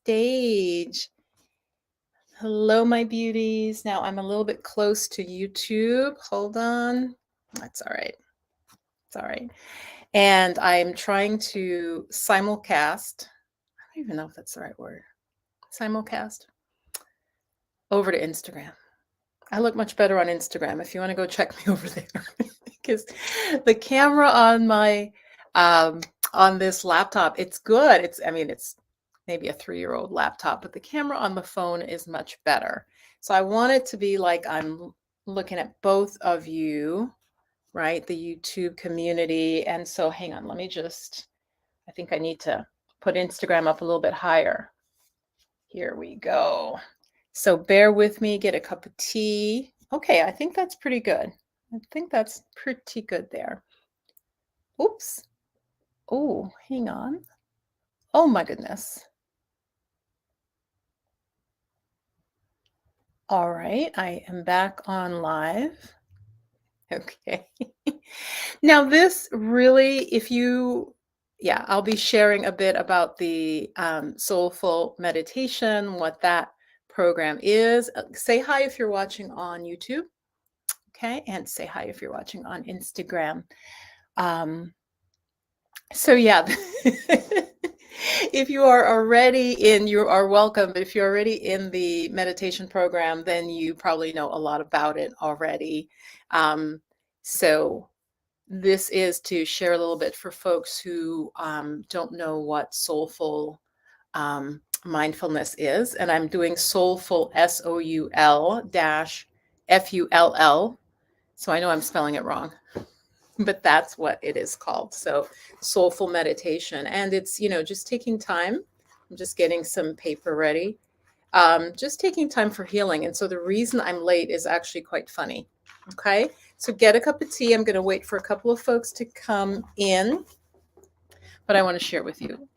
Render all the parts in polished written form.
stage. Hello, my beauties. Now I'm a little bit close to YouTube. Hold on. That's all right. It's all right. And I'm trying to simulcast. I don't even know if that's the right word. Simulcast over to Instagram. I look much better on Instagram if you want to go check me over there. Because the camera on my on this laptop, it's good. It's maybe a 3-year-old laptop, but the camera on the phone is much better. So I want it to be like I'm looking at both of you, right? The YouTube community. And so hang on, I think I need to put Instagram up a little bit higher. Here we go. So bear with me, get a cup of tea. Okay, I think that's pretty good. I think that's pretty good there. Oops. Oh, hang on. Oh my goodness. All right, I am back on live. Okay. Now this really, I'll be sharing a bit about the Soulful Meditation, what that program is. Say hi if you're watching on YouTube. Okay, and say hi if you're watching on Instagram. So yeah, if you are already you are welcome. But if you're already in the meditation program, then you probably know a lot about it already. So this is to share a little bit for folks who don't know what soulful mindfulness is. And I'm doing soulful, SOUL-FULL. So I know I'm spelling it wrong, but that's what it is called. So soulful meditation. And it's, just taking time. I'm just getting some paper ready. Just taking time for healing. And so the reason I'm late is actually quite funny. Okay. So get a cup of tea. I'm going to wait for a couple of folks to come in, but I want to share with you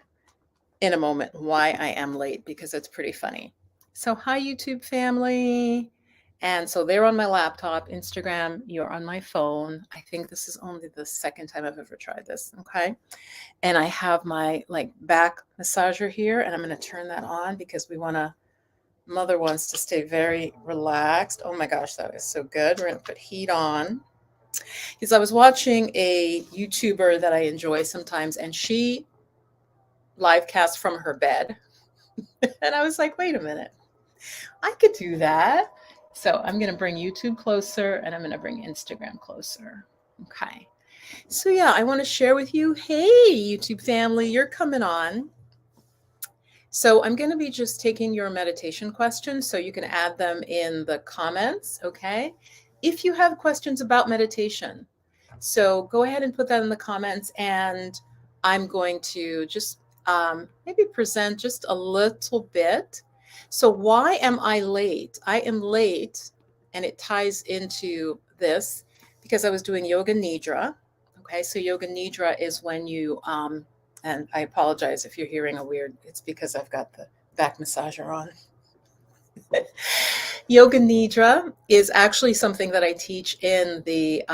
in a moment why I am late, because it's pretty funny. So hi, YouTube family. And so they're on my laptop, Instagram, you're on my phone. I think this is only the second time I've ever tried this, okay? And I have my back massager here, and I'm going to turn that on because Mother wants to stay very relaxed. Oh my gosh, that is so good. We're going to put heat on. Because I was watching a YouTuber that I enjoy sometimes, and she live cast from her bed. And I was like, wait a minute, I could do that. So I'm going to bring YouTube closer, and I'm going to bring Instagram closer. Okay. So yeah, I want to share with you, hey, YouTube family, you're coming on. So I'm going to be just taking your meditation questions, so you can add them in the comments, okay? If you have questions about meditation, so go ahead and put that in the comments, and I'm going to just maybe present just a little bit. So why am I late? I am late, and it ties into this because I was doing Yoga Nidra. Okay, so Yoga Nidra is when you and I apologize if you're hearing it's because I've got the back massager on. Yoga Nidra is actually something that I teach in the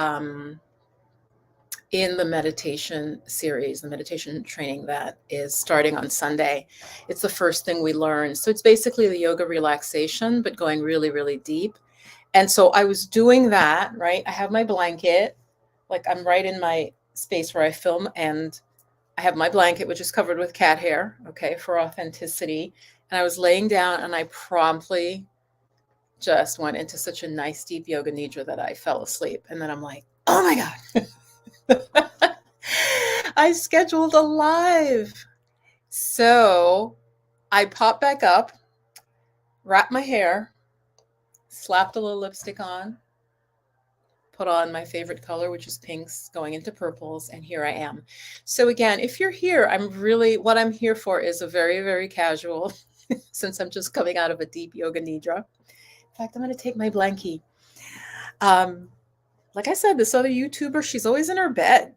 meditation series, the meditation training that is starting on Sunday. It's the first thing we learn. So it's basically the yoga relaxation, but going really, really deep. And so I was doing that, right? I have my blanket, like I'm right in my space where I film, and I have my blanket, which is covered with cat hair, okay, for authenticity. And I was laying down, and I promptly just went into such a nice deep yoga nidra that I fell asleep. And then I'm like, oh my God, I scheduled a live. So I popped back up, wrapped my hair, slapped a little lipstick on, put on my favorite color, which is pinks going into purples, and here I am. So again, if you're here, what I'm here for is a very, very casual, since I'm just coming out of a deep yoga nidra. In fact, I'm going to take my blankie. Like I said, this other YouTuber, she's always in her bed.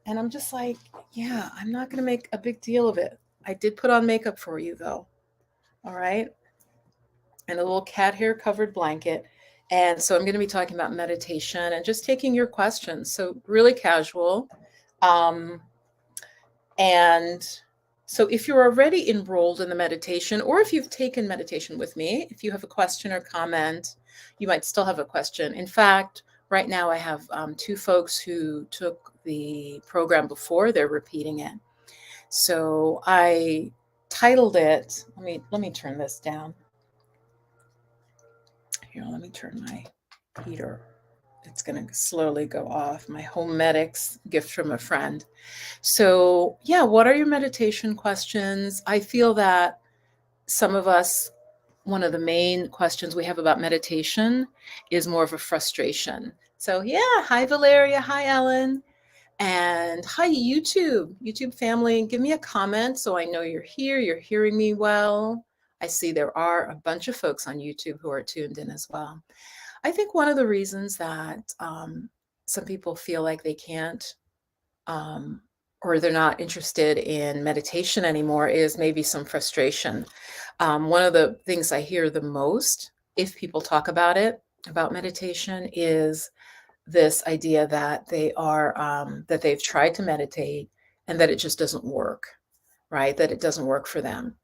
And I'm just like, yeah, I'm not going to make a big deal of it. I did put on makeup for you, though. All right. And a little cat hair covered blanket. And so I'm going to be talking about meditation and just taking your questions. So really casual. And So if you're already enrolled in the meditation, or if you've taken meditation with me, if you have a question or comment, you might still have a question. In fact, right now I have two folks who took the program before, they're repeating it. So I titled it, let me turn this down. Here, let me turn my heater. It's going to slowly go off. My Homedics gift from a friend. So, yeah, what are your meditation questions? I feel that some of us, one of the main questions we have about meditation is more of a frustration. So, yeah, hi, Valeria. Hi, Ellen. And hi, YouTube family. Give me a comment so I know you're here, you're hearing me well. I see there are a bunch of folks on YouTube who are tuned in as well. I think one of the reasons that some people feel like they can't or they're not interested in meditation anymore is maybe some frustration. One of the things I hear the most, if people talk about it, about meditation, is this idea that that they've tried to meditate and that it just doesn't work, right? That it doesn't work for them.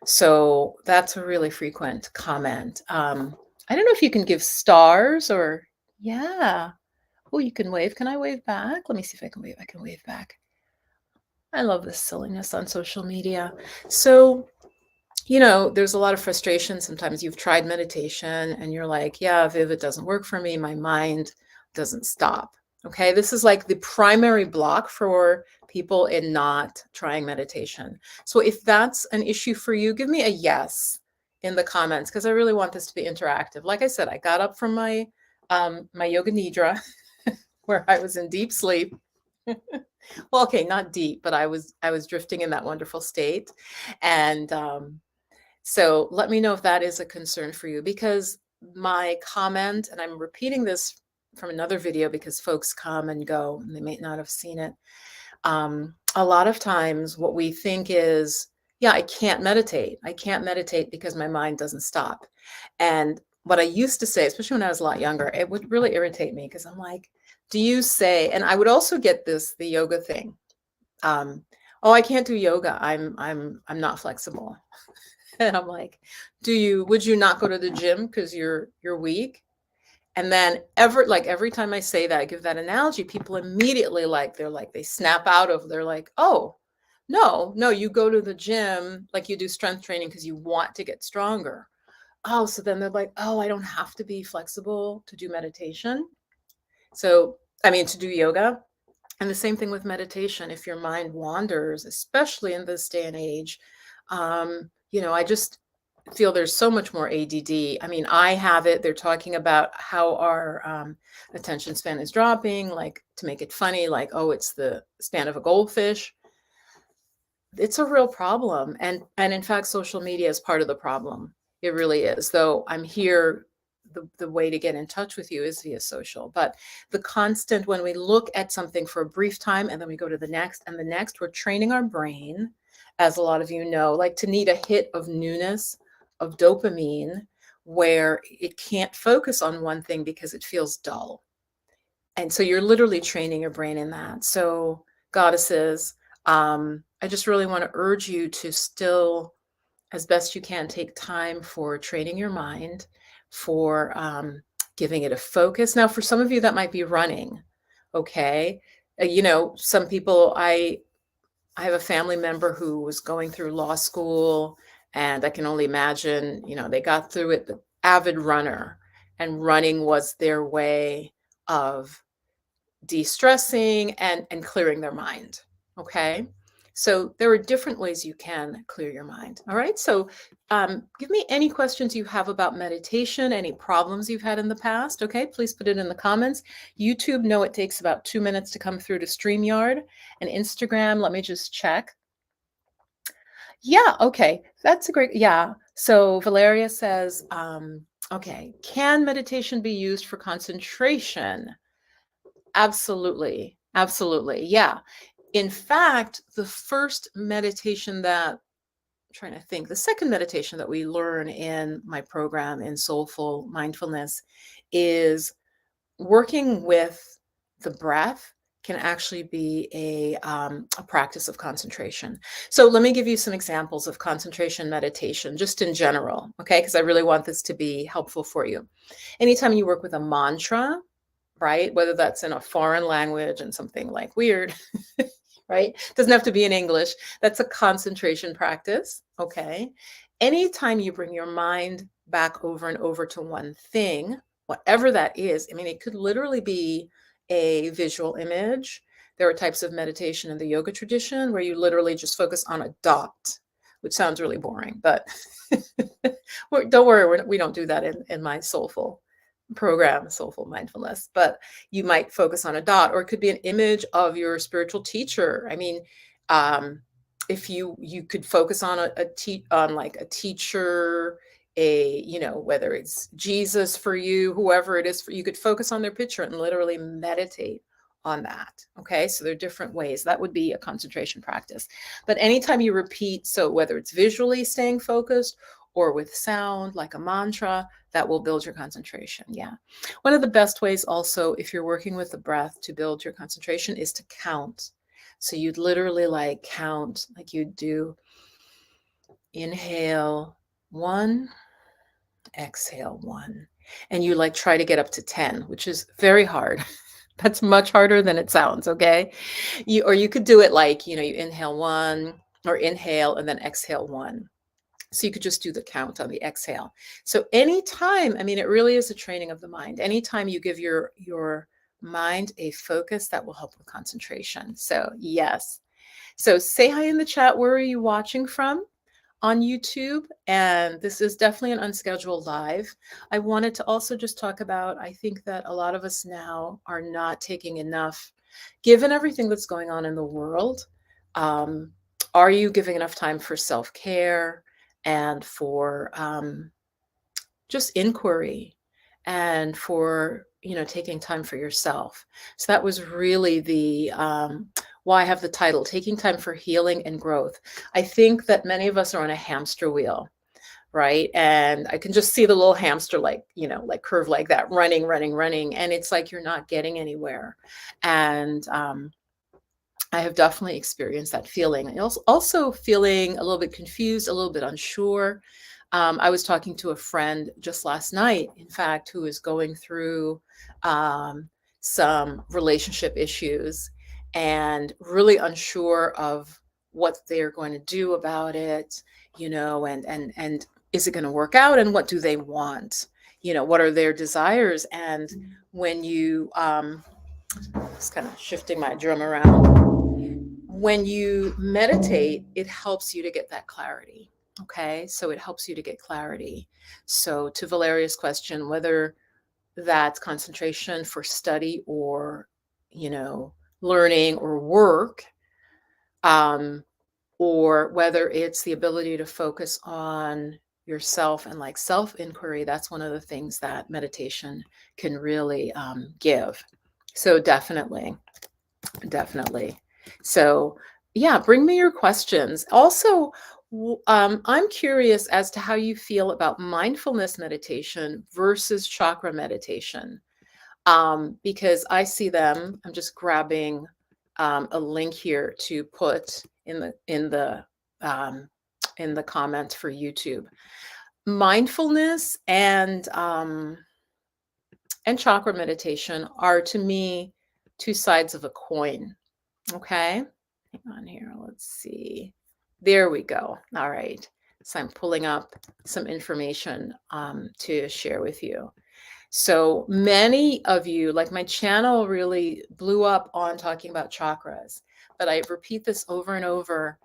So that's a really frequent comment. I don't know if you can give stars or, yeah. Oh, you can wave. Can I wave back? Let me see if I can wave. I can wave back. I love this silliness on social media. So, there's a lot of frustration. Sometimes you've tried meditation and you're like, yeah, Viv, it doesn't work for me. My mind doesn't stop. Okay. This is like the primary block for people in not trying meditation. So if that's an issue for you, give me a yes in the comments, because I really want this to be interactive. Like I said, I got up from my yoga nidra where I was in deep sleep. Well, okay, not deep, but I was drifting in that wonderful state. And so let me know if that is a concern for you, because my comment, and I'm repeating this from another video because folks come and go and they may not have seen it. A lot of times what we think is, yeah, I can't meditate. I can't meditate because my mind doesn't stop. And what I used to say, especially when I was a lot younger, it would really irritate me because I'm like, do you say, and I would also get the yoga thing. Oh, I can't do yoga. I'm not flexible. And I'm like, would you not go to the gym because you're weak? And then every time I say that, I give that analogy, people immediately they snap out of, they're like, oh, no, you go to the gym, like you do strength training because you want to get stronger. Oh, so then they're like, oh, I don't have to be flexible to do meditation. So, to do yoga. And the same thing with meditation. If your mind wanders, especially in this day and age, I just feel there's so much more ADD. I have it. They're talking about how our attention span is dropping, like to make it funny, like, oh, it's the span of a goldfish. It's a real problem. And in fact, social media is part of the problem. It really is. Though I'm here, the way to get in touch with you is via social. But the constant, when we look at something for a brief time and then we go to the next and the next, we're training our brain, as a lot of you know, like to need a hit of newness, of dopamine, where it can't focus on one thing because it feels dull. And so you're literally training your brain in that. So goddesses, I just really want to urge you to still, as best you can, take time for training your mind, for giving it a focus. Now, for some of you, that might be running. Okay. Some people, I have a family member who was going through law school, and I can only imagine, they got through it, the avid runner, and running was their way of de-stressing and clearing their mind. Okay. So there are different ways you can clear your mind. All right. So give me any questions you have about meditation, any problems you've had in the past. Okay. Please put it in the comments. YouTube, no, it takes about 2 minutes to come through to StreamYard. And Instagram, let me just check. Yeah. Okay. That's a great, yeah. So Valeria says, okay, can meditation be used for concentration? Absolutely. Absolutely. Yeah. In fact, the first meditation the second meditation that we learn in my program in Soulful Mindfulness is working with the breath can actually be a practice of concentration. So let me give you some examples of concentration meditation, just in general, okay? Because I really want this to be helpful for you. Anytime you work with a mantra, right? Whether that's in a foreign language and something like weird, right? Doesn't have to be in English. That's a concentration practice, okay? Anytime you bring your mind back over and over to one thing, whatever that is, I mean, it could literally be a visual image. There are types of meditation in the yoga tradition where you literally just focus on a dot, which sounds really boring, but don't worry, we don't do that in my soulful program, Soulful Mindfulness, but you might focus on a dot, or it could be an image of your spiritual teacher. I mean, if you could focus on on like a teacher, whether it's Jesus for you, whoever it is for you, could focus on their picture and literally meditate on that. Okay, so there are different ways that would be a concentration practice. But anytime you repeat, so whether it's visually staying focused or with sound like a mantra, that will build your concentration. Yeah. One of the best ways also, if you're working with the breath to build your concentration, is to count. So you'd literally like count, like you'd do inhale 1, exhale 1. And you like try to get up to 10, which is very hard. That's much harder than it sounds, okay? Or you could do it like, you inhale 1 or inhale and then exhale 1. So you could just do the count on the exhale. So anytime, I mean, it really is a training of the mind. Anytime you give your mind a focus, that will help with concentration. So yes. So say hi in the chat. Where are you watching from? On YouTube. And this is definitely an unscheduled live. I wanted to also just talk about, I think that a lot of us now are not taking enough, given everything that's going on in the world. Are you giving enough time for self-care and for just inquiry and for taking time for yourself? So that was really the why I have the title, Taking Time for Healing and Growth. I think that many of us are on a hamster wheel, right? And I can just see the little hamster like curve like that, running. And it's like you're not getting anywhere. And I have definitely experienced that feeling. I also feeling a little bit confused, a little bit unsure. I was talking to a friend just last night, in fact, who is going through some relationship issues and really unsure of what they're going to do about it, and is it going to work out, and what do they want? What are their desires? And when you, just kind of shifting my drum around, when you meditate, it helps you to get that clarity. Okay, so it helps you to get clarity. So to Valeria's question, whether that's concentration for study or, learning or work, or whether it's the ability to focus on yourself and like self-inquiry, that's one of the things that meditation can really give. So definitely. So yeah, bring me your questions. Also, I'm curious as to how you feel about mindfulness meditation versus chakra meditation, because I see them. I'm just grabbing a link here to put in the comments for YouTube. Mindfulness and chakra meditation are, to me, two sides of a coin. Okay, hang on here. Let's see. There we go. All right. So I'm pulling up some information to share with you. So many of you, like my channel really blew up on talking about chakras, but I repeat this over and over.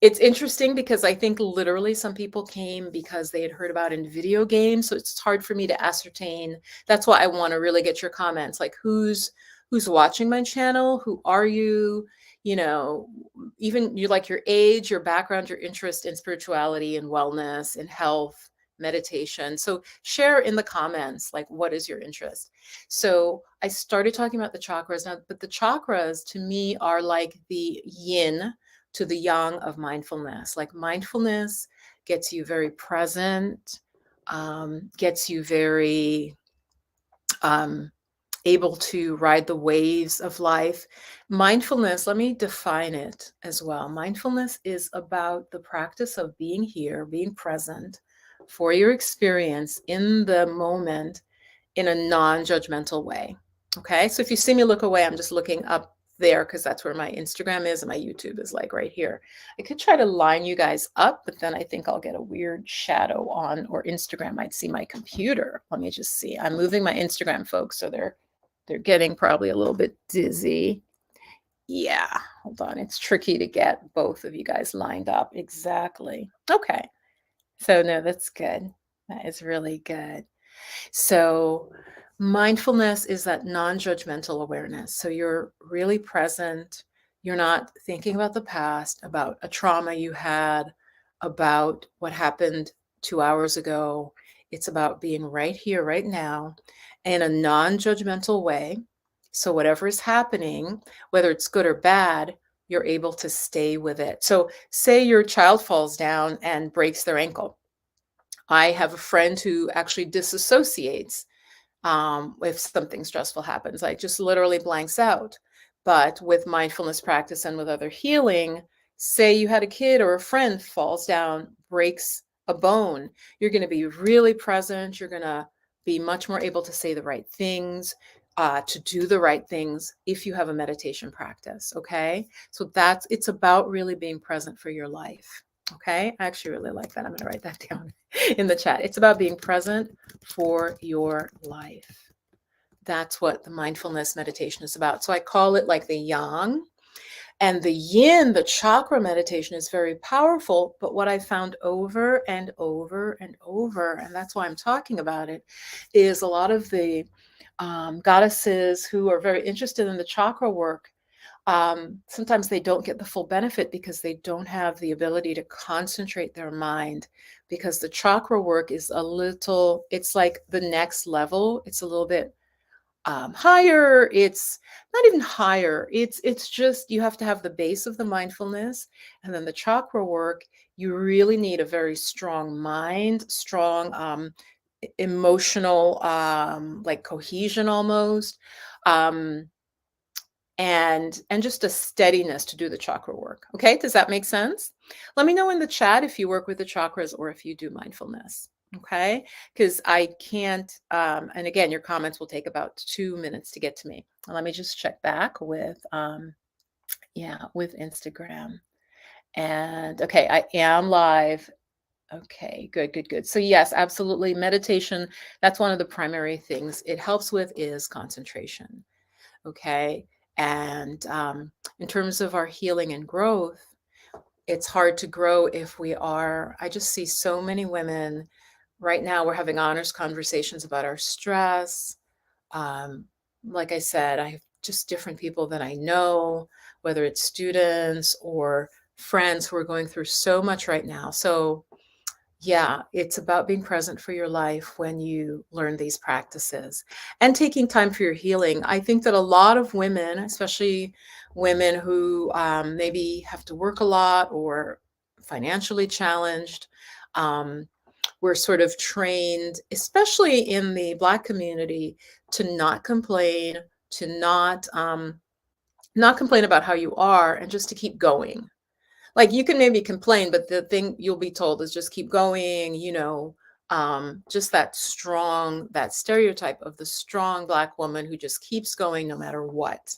It's interesting because I think literally some people came because they had heard about it in video games. So it's hard for me to ascertain. That's why I want to really get your comments, like who's watching my channel, who are you, even you, like your age, your background, your interest in spirituality and wellness and health, meditation. So share in the comments, like, what is your interest? So I started talking about the chakras now, but the chakras to me are like the yin to the yang of mindfulness. Like mindfulness gets you very present, gets you very able to ride the waves of life. Mindfulness, let me define it as well. Mindfulness is about the practice of being here, being present for your experience in the moment in a non-judgmental way. Okay, so if you see me look away, I'm just looking up there because that's where my Instagram is and my YouTube is like right here. I could try to line you guys up, but then I think I'll get a weird shadow on, or Instagram might see my computer. Let me just see. I'm moving my Instagram folks, so they're getting probably a little bit dizzy. Yeah, hold on. It's tricky to get both of you guys lined up. Exactly. Okay. So no, that's good. That is really good. So mindfulness is that non-judgmental awareness. So you're really present. You're not thinking about the past, about a trauma you had, about what happened 2 hours ago. It's about being right here, right now, in a non-judgmental way. So whatever is happening, whether it's good or bad, you're able to stay with it. So say your child falls down and breaks their ankle. I have a friend who actually disassociates if something stressful happens, like just literally blanks out. But with mindfulness practice and with other healing, say you had a kid or a friend falls down, breaks a bone, you're going to be really present. You're going to be much more able to say the right things, to do the right things if you have a meditation practice. Okay. So it's about really being present for your life. Okay. I actually really like that. I'm going to write that down in the chat. It's about being present for your life. That's what the mindfulness meditation is about. So I call it like the yang. And the yin, the chakra meditation, is very powerful. But what I found over and over and over, and that's why I'm talking about it, is a lot of the goddesses who are very interested in the chakra work, sometimes they don't get the full benefit because they don't have the ability to concentrate their mind, because the chakra work is it's like the next level. It's a little bit higher. It's not even higher. It's just, you have to have the base of the mindfulness, and then the chakra work, you really need a very strong mind, strong emotional, like cohesion almost. And just a steadiness to do the chakra work. Okay, does that make sense? Let me know in the chat if you work with the chakras or if you do mindfulness. Okay, because I can't, and again, your comments will take about 2 minutes to get to me. Let me just check back with, with Instagram. And okay, I am live. Okay, good, good, good. So yes, absolutely. Meditation, that's one of the primary things it helps with is concentration. Okay. And in terms of our healing and growth, it's hard to grow if I just see so many women right now, we're having honest conversations about our stress. Like I said, I have just different people that I know, whether it's students or friends who are going through so much right now. So yeah, it's about being present for your life when you learn these practices and taking time for your healing. I think that a lot of women, especially women who maybe have to work a lot or financially challenged, we're sort of trained, especially in the Black community, to not complain, to not complain about how you are, and just to keep going. Like, you can maybe complain, but the thing you'll be told is just keep going, just that stereotype of the strong Black woman who just keeps going no matter what.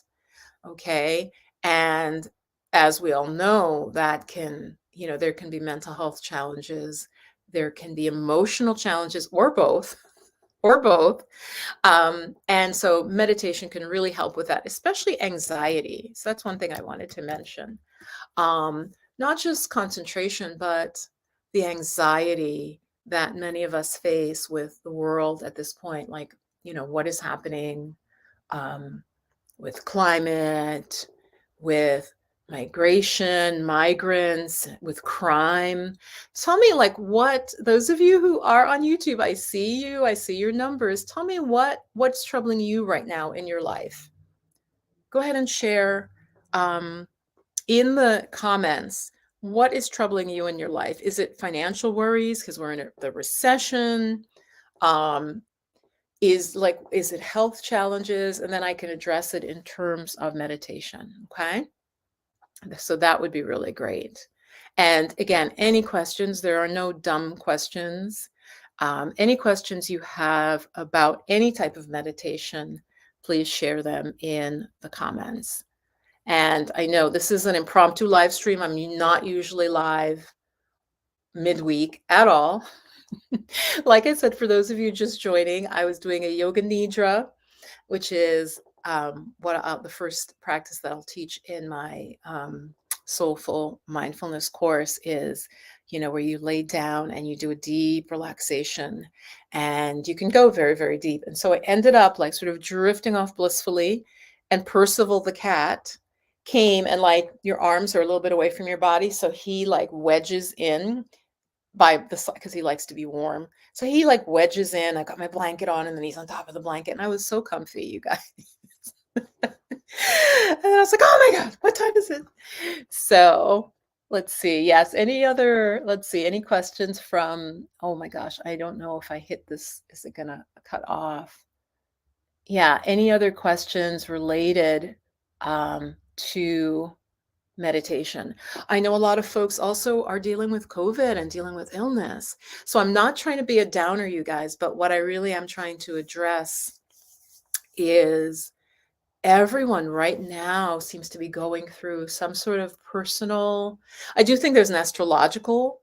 Okay. And as we all know, there can be mental health challenges, there can be emotional challenges, or both, or both. And so meditation can really help with that, especially anxiety. So that's one thing I wanted to mention. Not just concentration, but the anxiety that many of us face with the world at this point, like, what is happening with climate, with migration, migrants, with crime. Tell me, like, those of you who are on YouTube, I see your numbers. Tell me what's troubling you right now in your life. Go ahead and share. In the comments, what is troubling you in your life? Is it financial worries because we're in the recession? is it health challenges? And then I can address it in terms of meditation. Okay. So that would be really great. And again, any questions, there are no dumb questions. Any questions you have about any type of meditation, please share them in the comments. And I know this is an impromptu live stream. I'm not usually live midweek at all. Like I said, for those of you just joining, I was doing a yoga nidra, which is the first practice that I'll teach in my soulful mindfulness course is, where you lay down and you do a deep relaxation, and you can go very, very deep. And so I ended up like sort of drifting off blissfully, and Percival the cat came, and like your arms are a little bit away from your body. So he like wedges in by the because he likes to be warm. So he like wedges in. I got my blanket on, and then he's on top of the blanket, and I was so comfy, you guys. And I was like, oh my God, what time is it? So let's see. Yes. Any questions from, oh my gosh, I don't know if I hit this. Is it going to cut off? Yeah. Any other questions related to meditation? I know a lot of folks also are dealing with COVID and dealing with illness. So I'm not trying to be a downer, you guys, but what I really am trying to address is everyone right now seems to be going through some sort of personal, I do think there's an astrological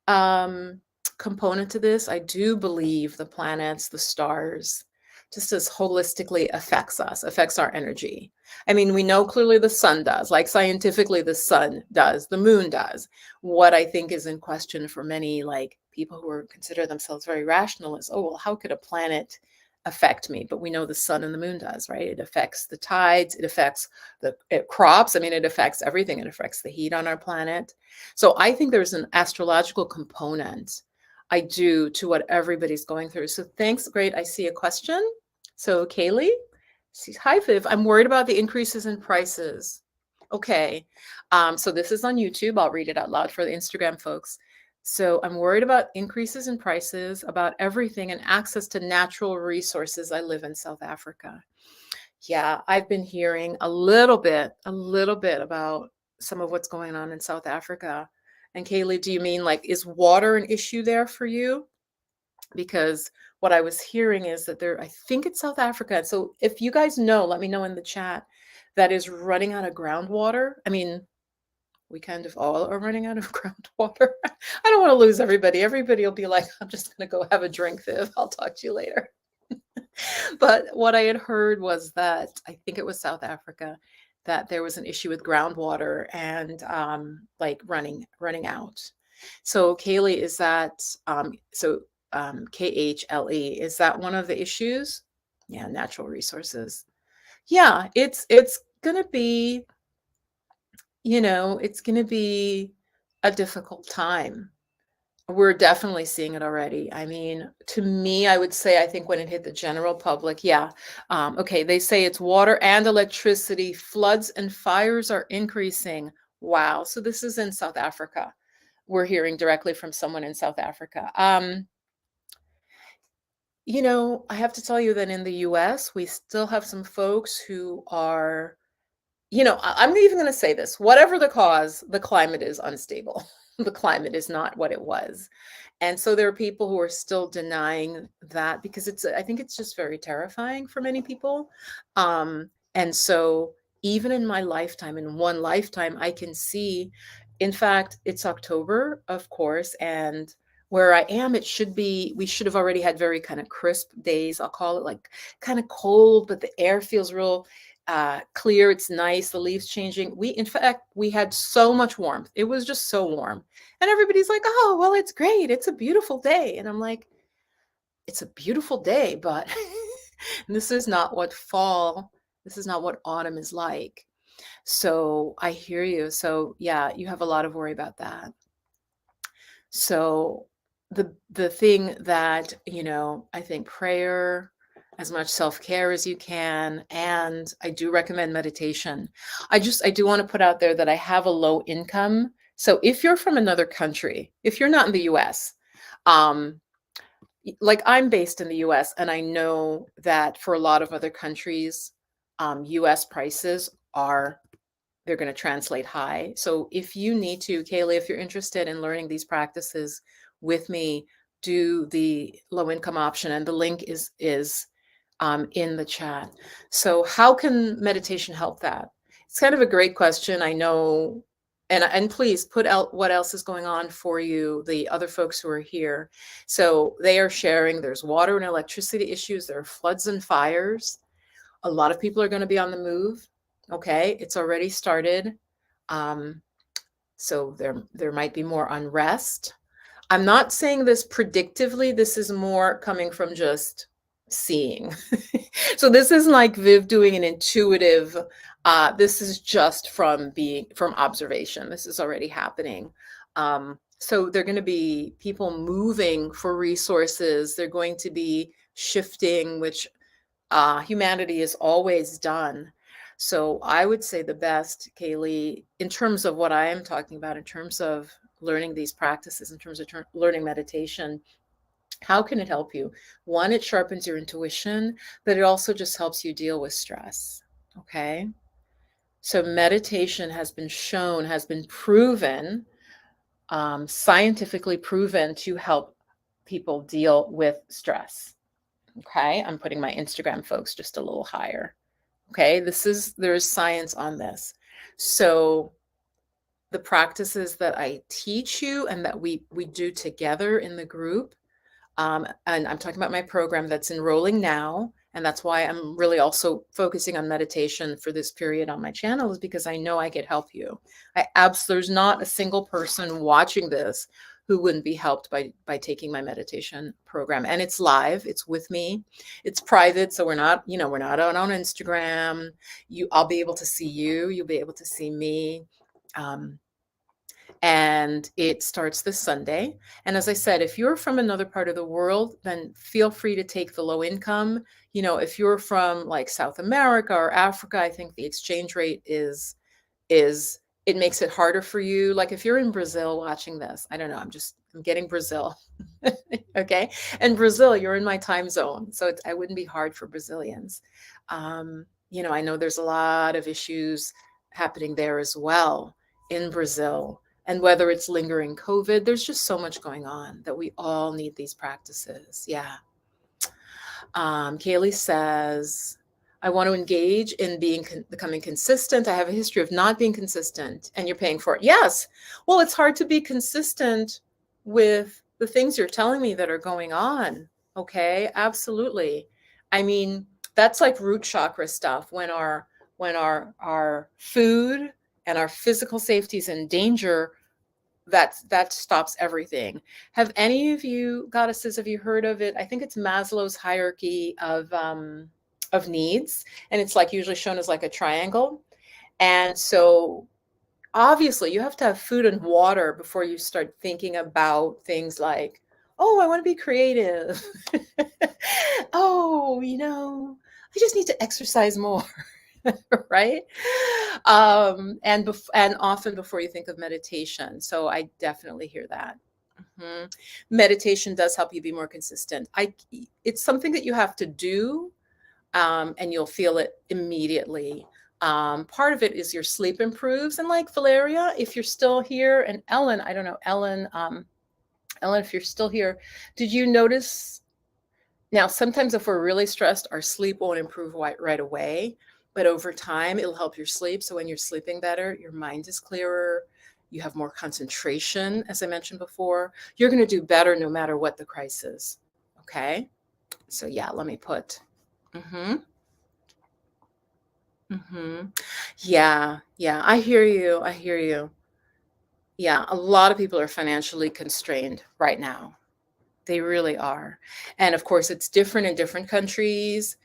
component to this. I do believe the planets, the stars, just as holistically affects our energy. I mean, we know clearly the sun does, like scientifically the sun does, the moon does. What I think is in question for many like people who consider themselves very rational is, oh, well, how could a planet affect me? But we know the sun and the moon does, right? It affects the tides, it affects the crops. I mean, it affects everything. It affects the heat on our planet. So I think there's an astrological component, I do, to what everybody's going through. So thanks. Great. I see a question. So Kaylee, hi Viv, I'm worried about the increases in prices. Okay. So this is on YouTube. I'll read it out loud for the Instagram folks. So I'm worried about increases in prices, about everything, and access to natural resources. I live in South Africa. Yeah, I've been hearing a little bit about some of what's going on in South Africa. And Kaylee, do you mean like, is water an issue there for you? Because what I was hearing is that I think it's South Africa. So if you guys know, let me know in the chat, that is running out of groundwater. I mean, we kind of all are running out of groundwater. I don't want to lose everybody. Everybody will be like, I'm just going to go have a drink, Viv. I'll talk to you later. But what I had heard was that, I think it was South Africa, that there was an issue with groundwater and like running out. So Kaylee, is that, KHLE, is that one of the issues? Yeah, natural resources. Yeah, it's going to be, it's going to be a difficult time. We're definitely seeing it already. I mean, to me, I would say, I think when it hit the general public, yeah. Okay, they say it's water and electricity. Floods and fires are increasing. Wow. So this is in South Africa. We're hearing directly from someone in South Africa. I have to tell you that in the US, we still have some folks who are, I'm even going to say this, whatever the cause, the climate is unstable. The climate is not what it was. And so there are people who are still denying that, because I think it's just very terrifying for many people. And so even in my lifetime, in one lifetime, I can see, in fact, it's October, of course, and where I am, we should have already had very kind of crisp days. I'll call it like kind of cold, but the air feels real clear. It's nice. The leaves changing. In fact, we had so much warmth. It was just so warm. And everybody's like, oh, well, it's great. It's a beautiful day. And I'm like, it's a beautiful day, but this is not what autumn is like. So I hear you. So yeah, you have a lot of worry about that. So the thing that, I think prayer, as much self-care as you can, and I do recommend meditation. I do want to put out there that I have a low income. So if you're from another country, if you're not in the US, like I'm based in the US, and I know that for a lot of other countries, US prices are, they're going to translate high. So if you need to, Kaylee, if you're interested in learning these practices with me, do the low income option, and the link is in the chat. So how can meditation help that? It's kind of a great question. I know, and please put out what else is going on for you, the other folks who are here. So they are sharing, there's water and electricity issues, there are floods and fires. A lot of people are going to be on the move. Okay, it's already started. Um, so there might be more unrest. I'm not saying this predictively. This is more coming from just seeing. So this isn't like Viv doing an intuitive. This is just from observation. This is already happening. So they're going to be people moving for resources. They're going to be shifting, which humanity has always done. So I would say the best, Kaylee, in terms of what I am talking about, in terms of learning these practices, in terms of learning meditation, how can it help you? One, it sharpens your intuition, but it also just helps you deal with stress. Okay. So meditation has been shown, has been proven, scientifically proven to help people deal with stress. Okay. I'm putting my Instagram folks just a little higher. Okay. There's science on this. So the practices that I teach you and that we do together in the group, and I'm talking about my program that's enrolling now, and that's why I'm really also focusing on meditation for this period on my channel, is because I know I could help you. There's not a single person watching this who wouldn't be helped by taking my meditation program. And it's live, it's with me, it's private, so we're not on Instagram. I'll be able to see you, you'll be able to see me. And it starts this Sunday. And as I said, if you're from another part of the world, then feel free to take the low income. If you're from like South America or Africa, I think the exchange rate is it makes it harder for you. Like if you're in Brazil watching this, I don't know, I'm getting Brazil. Okay. And Brazil, you're in my time zone. So I wouldn't be hard for Brazilians. I know there's a lot of issues happening there as well in Brazil. And whether it's lingering COVID, there's just so much going on that we all need these practices. Yeah. Kaylee says, I want to engage in becoming consistent. I have a history of not being consistent, and you're paying for it. Yes. Well, it's hard to be consistent with the things you're telling me that are going on. Okay. Absolutely. I mean, that's like root chakra stuff. When our food and our physical safety is in danger, that stops everything. Have any of you, goddesses, have you heard of it? I think it's Maslow's hierarchy of needs, and it's like usually shown as like a triangle. And so obviously you have to have food and water before you start thinking about things like, oh, I want to be creative. Oh, I just need to exercise more. Right? And often before you think of meditation. So I definitely hear that. Meditation does help you be more consistent. It's something that you have to do, and you'll feel it immediately. Part of it is your sleep improves. And like Valeria, if you're still here, and Ellen, I don't know, Ellen, if you're still here, did you notice? Now, sometimes if we're really stressed, our sleep won't improve right away. But over time, it'll help your sleep. So when you're sleeping better, your mind is clearer. You have more concentration, as I mentioned before. You're going to do better no matter what the crisis. Okay. So yeah, let me put. Yeah. I hear you. Yeah. A lot of people are financially constrained right now. They really are. And of course, it's different in different countries.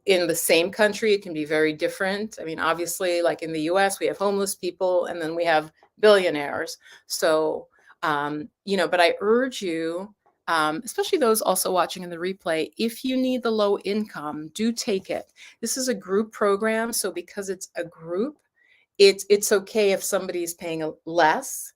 In the same country, it can be very different. I mean, obviously, like in the US, we have homeless people, and then we have billionaires. So, but I urge you, especially those also watching in the replay, if you need the low income, do take it. This is a group program. So because it's a group, it's okay if somebody's paying less.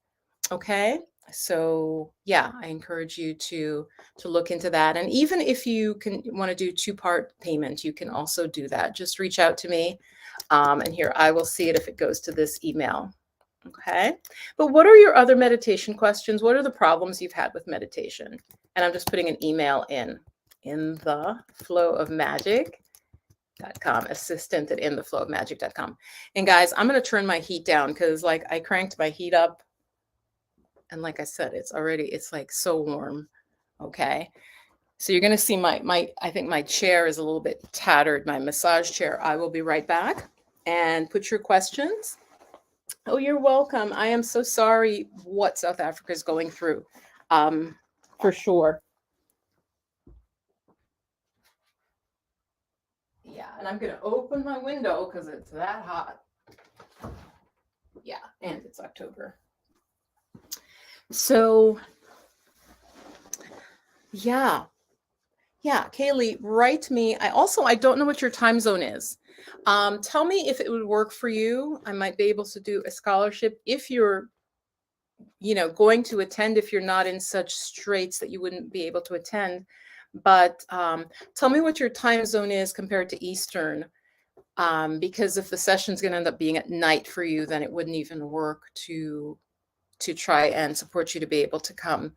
Okay. So yeah, I encourage you to look into that. And even if you can want to do two-part payment, you can also do that. Just reach out to me. And here I will see it if it goes to this email. Okay. But what are your other meditation questions? What are the problems you've had with meditation? And I'm just putting an email in the flow of magic.com, assistant at intheflowofmagic.com. And guys, I'm going to turn my heat down because like I cranked my heat up. And like I said, it's like so warm. Okay. So you're going to see I think my chair is a little bit tattered, my massage chair. I will be right back and put your questions. Oh, you're welcome. I am so sorry what South Africa is going through, for sure. Yeah, and I'm going to open my window because it's that hot. Yeah, and it's October. So, yeah, Kaylee, write me. I don't know what your time zone is. Tell me if it would work for you. I might be able to do a scholarship if you're, going to attend, if you're not in such straits that you wouldn't be able to attend. But tell me what your time zone is compared to Eastern. Because if the session's going to end up being at night for you, then it wouldn't even work to try and support you to be able to come.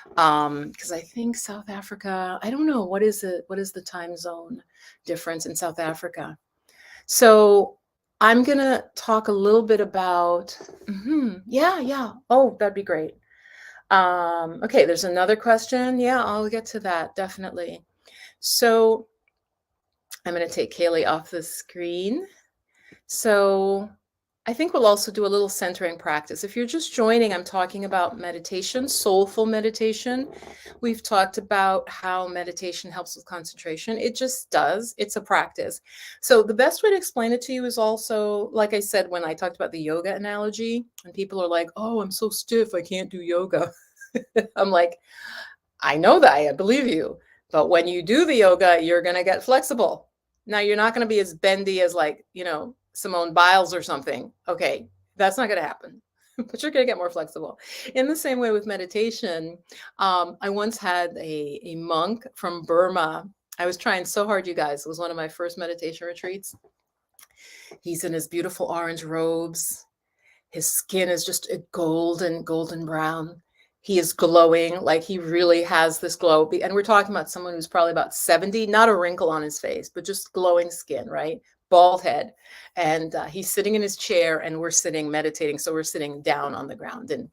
Because I think South Africa, I don't know, what is the time zone difference in South Africa? So I'm going to talk a little bit about, yeah. Oh, that'd be great. Okay, there's another question. Yeah, I'll get to that, definitely. So I'm going to take Kaylee off the screen. So I think we'll also do a little centering practice. If you're just joining, I'm talking about meditation, soulful meditation. We've talked about how meditation helps with concentration. It just does. It's a practice. So the best way to explain it to you is also, like I said, when I talked about the yoga analogy, and people are like, oh, I'm so stiff, I can't do yoga. I'm like, I know that, I believe you. But when you do the yoga, you're going to get flexible. Now, you're not going to be as bendy as Simone Biles or something. Okay, that's not going to happen, but you're going to get more flexible. In the same way with meditation, I once had a monk from Burma. I was trying so hard, you guys. It was one of my first meditation retreats. He's in his beautiful orange robes. His skin is just a golden brown. He is glowing, like he really has this glow. And we're talking about someone who's probably about 70, not a wrinkle on his face, but just glowing skin, right? Bald head. And he's sitting in his chair and we're sitting meditating. So we're sitting down on the ground. And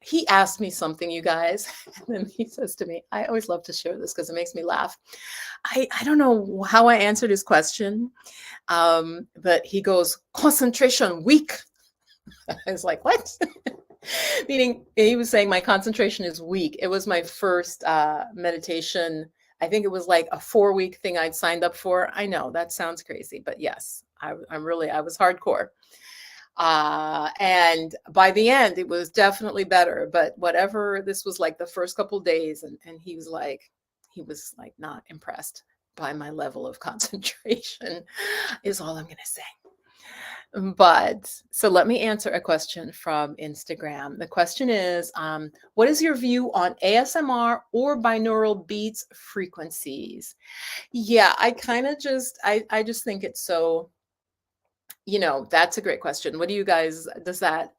he asked me something, you guys. And then he says to me, I always love to share this because it makes me laugh. I don't know how I answered his question, but he goes, concentration weak. I was like, what? Meaning he was saying my concentration is weak. It was my first meditation. I think it was like a 4-week thing I'd signed up for. I know that sounds crazy, but yes, I was hardcore. And by the end, it was definitely better. But whatever, this was like the first couple of days, and he was like not impressed by my level of concentration, is all I'm going to say. But so let me answer a question from Instagram. The question is, what is your view on ASMR or binaural beats frequencies? Yeah, I kind of I just think it's so, that's a great question. What do you guys,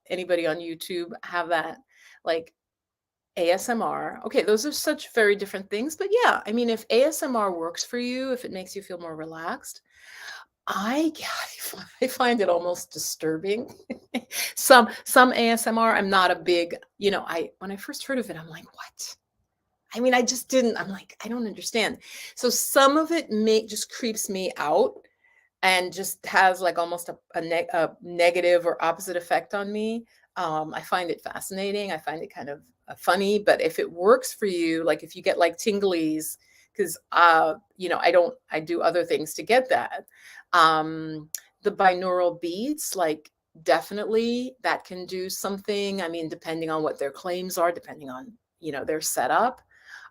anybody on YouTube have that, like ASMR? Okay, those are such very different things, but yeah, I mean, if ASMR works for you, if it makes you feel more relaxed, I find it almost disturbing. Some ASMR, I'm not a big, when I first heard of it, I'm like, what? I mean, I just didn't, I'm like, I don't understand. So some of it just creeps me out and just has like almost a negative or opposite effect on me. I find it fascinating. I find it kind of funny, but if it works for you, like if you get like tinglies, because I do other things to get that. The binaural beats, like definitely that can do something. I mean, depending on what their claims are, depending on, their setup,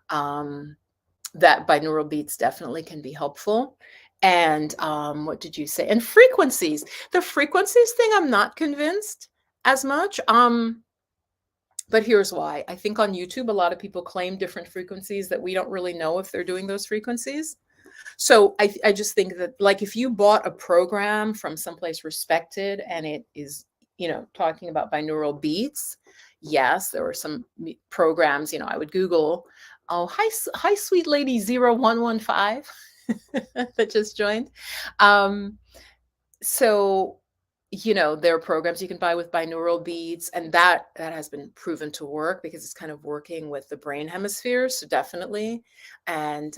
that binaural beats definitely can be helpful. And what did you say? And frequencies. The frequencies thing, I'm not convinced as much. But here's why. I think on YouTube, a lot of people claim different frequencies that we don't really know if they're doing those frequencies. So I just think that, like, if you bought a program from someplace respected and it is, talking about binaural beats, yes, there were some programs, I would Google, oh, hi, sweet lady 0115 that just joined. So, there are programs you can buy with binaural beats, and that has been proven to work because it's kind of working with the brain hemispheres. So definitely, and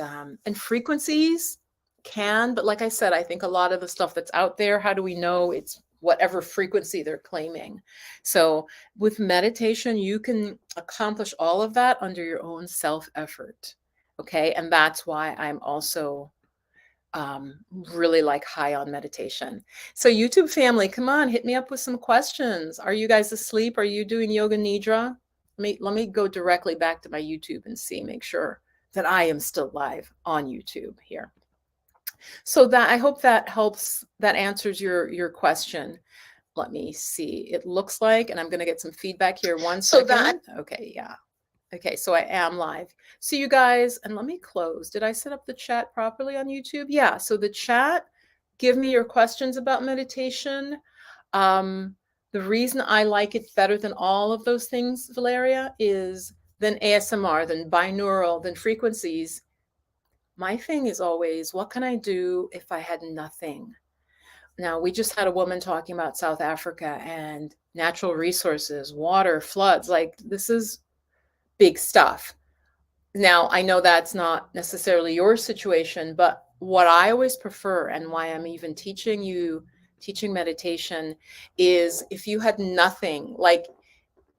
frequencies can, but like I said, I think a lot of the stuff that's out there, how do we know it's whatever frequency they're claiming? So with meditation, you can accomplish all of that under your own self effort. Okay, and that's why I'm also really like high on meditation. So YouTube family, come on, hit me up with some questions. Are you guys asleep? Are you doing yoga nidra? Let me go directly back to my YouTube and make sure that I am still live on YouTube here. So that, I hope that helps, that answers your question. Let me see. It looks like, and I'm going to get some feedback here. One second. Okay, yeah. Okay, so I am live. So you guys, and let me close. Did I set up the chat properly on YouTube? Yeah, so the chat, give me your questions about meditation. The reason I like it better than all of those things, Valeria, is than ASMR, than binaural, than frequencies. My thing is always, what can I do if I had nothing? Now, we just had a woman talking about South Africa and natural resources, water, floods. Like, this is big stuff. Now, I know that's not necessarily your situation, but what I always prefer, and why I'm even teaching meditation, is if you had nothing, like,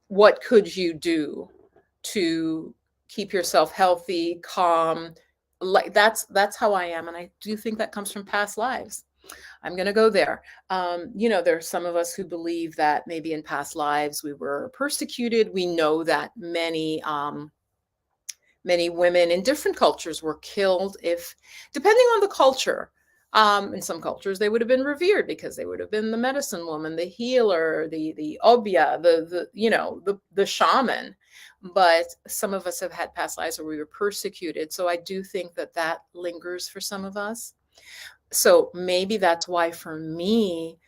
what could you do to keep yourself healthy, calm? Like, that's how I am. And I do think that comes from past lives. I'm going to go there. There are some of us who believe that maybe in past lives we were persecuted. We know that many women in different cultures were killed, depending on the culture. In some cultures, they would have been revered because they would have been the medicine woman, the healer, the obia, the shaman. But some of us have had past lives where we were persecuted. So I do think that lingers for some of us. So maybe that's why for me,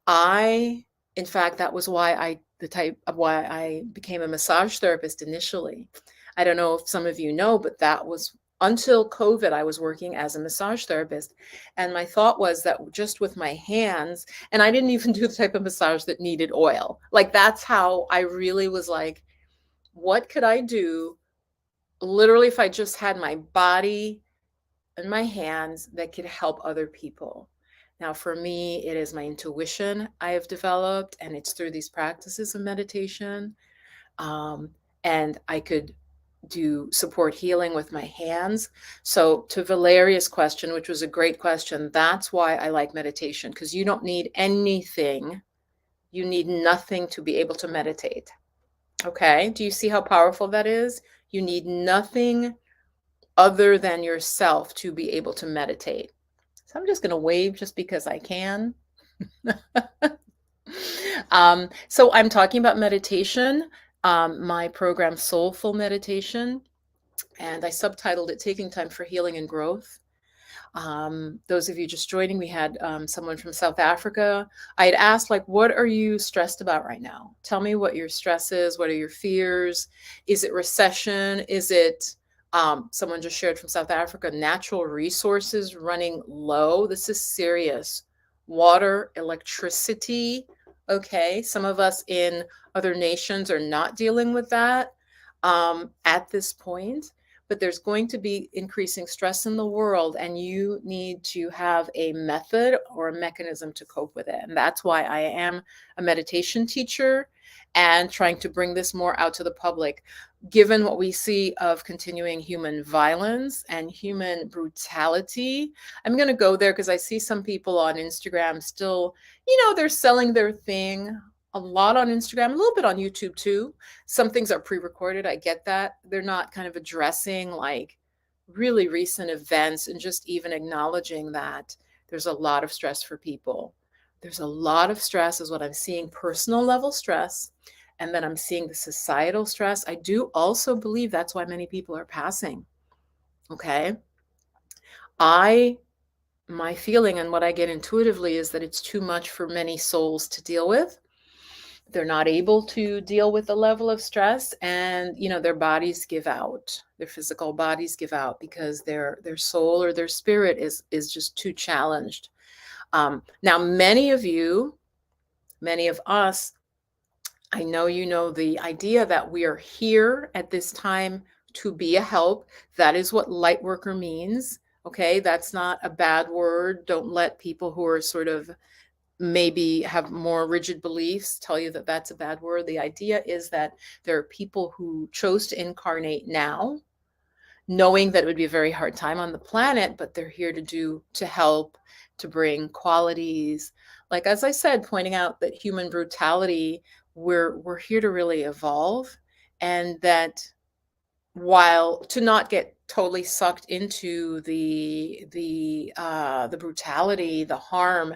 in fact, that was why I became a massage therapist initially. I don't know if some of you know, but that was until COVID, I was working as a massage therapist. And my thought was that just with my hands, and I didn't even do the type of massage that needed oil. Like, that's how I really was like, what could I do? Literally, if I just had my body and my hands that could help other people. Now, for me, it is my intuition I have developed, and it's through these practices of meditation. And I could do support healing with my hands. So to Valeria's question, which was a great question, that's why I like meditation, because you don't need anything. You need nothing to be able to meditate. Okay. Do you see how powerful that is? You need nothing other than yourself to be able to meditate. So I'm just going to wave just because I can. So I'm talking about meditation, my program Soulful Meditation, and I subtitled it Taking Time for Healing and Growth. Those of you just joining, we had someone from South Africa. I had asked, like, what are you stressed about right now? Tell me what your stress is. What are your fears? Is it recession? Is it someone just shared from South Africa, natural resources running low? This is serious. Water, electricity. Okay, some of us in other nations are not dealing with that at this point, but there's going to be increasing stress in the world, and you need to have a method or a mechanism to cope with it. And that's why I am a meditation teacher and trying to bring this more out to the public. Given what we see of continuing human violence and human brutality, I'm going to go there because I see some people on Instagram still, they're selling their thing a lot on Instagram, a little bit on YouTube too. Some things are pre-recorded. I get that. They're not kind of addressing like really recent events and just even acknowledging that there's a lot of stress for people. There's a lot of stress is what I'm seeing, personal level stress. and then I'm seeing the societal stress, I do also believe that's why many people are passing. Okay. My feeling and what I get intuitively is that it's too much for many souls to deal with. They're not able to deal with the level of stress, and their bodies give out. Their physical bodies give out because their soul or their spirit is just too challenged. Now, many of us, I know the idea that we are here at this time to be a help. That is what light worker means. Okay, that's not a bad word. Don't let people who are sort of maybe have more rigid beliefs tell you that that's a bad word. The idea is that there are people who chose to incarnate now, knowing that it would be a very hard time on the planet, but they're here to help, to bring qualities. Like, as I said, pointing out that human brutality, we're here to really evolve, and that while to not get totally sucked into the brutality, the harm.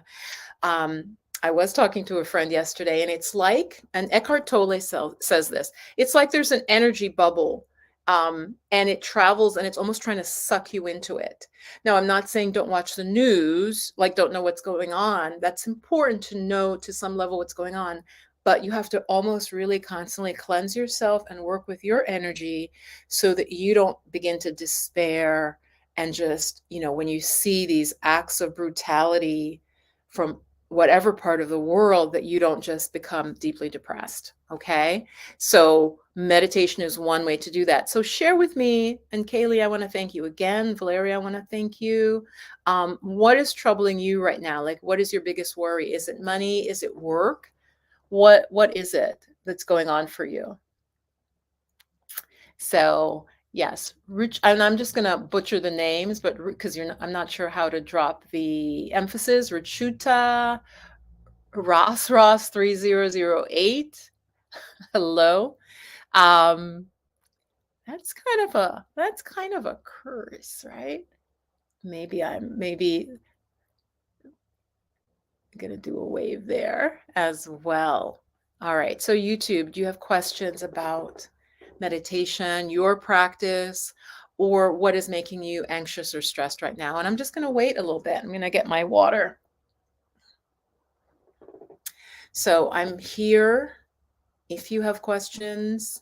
I was talking to a friend yesterday, and it's like, and Eckhart Tolle says this, it's like there's an energy bubble, and it travels, and it's almost trying to suck you into it. Now, I'm not saying don't watch the news, like don't know what's going on. That's important to know to some level what's going on, but you have to almost really constantly cleanse yourself and work with your energy so that you don't begin to despair. And just, when you see these acts of brutality from whatever part of the world, that you don't just become deeply depressed. Okay. So meditation is one way to do that. So share with me. And Kaylee, I want to thank you again. Valeria, I want to thank you. What is troubling you right now? Like, what is your biggest worry? Is it money? Is it work? What is it that's going on for you? So yes, and I'm just going to butcher the names, but because I'm not sure how to drop the emphasis. Ruchuta Ross 3008. Hello. That's kind of a curse, right? Maybe I'm gonna do a wave there as well. All right. So YouTube, do you have questions about meditation, your practice, or what is making you anxious or stressed right now? And I'm just going to wait a little bit. I'm going to get my water. So I'm here. If you have questions,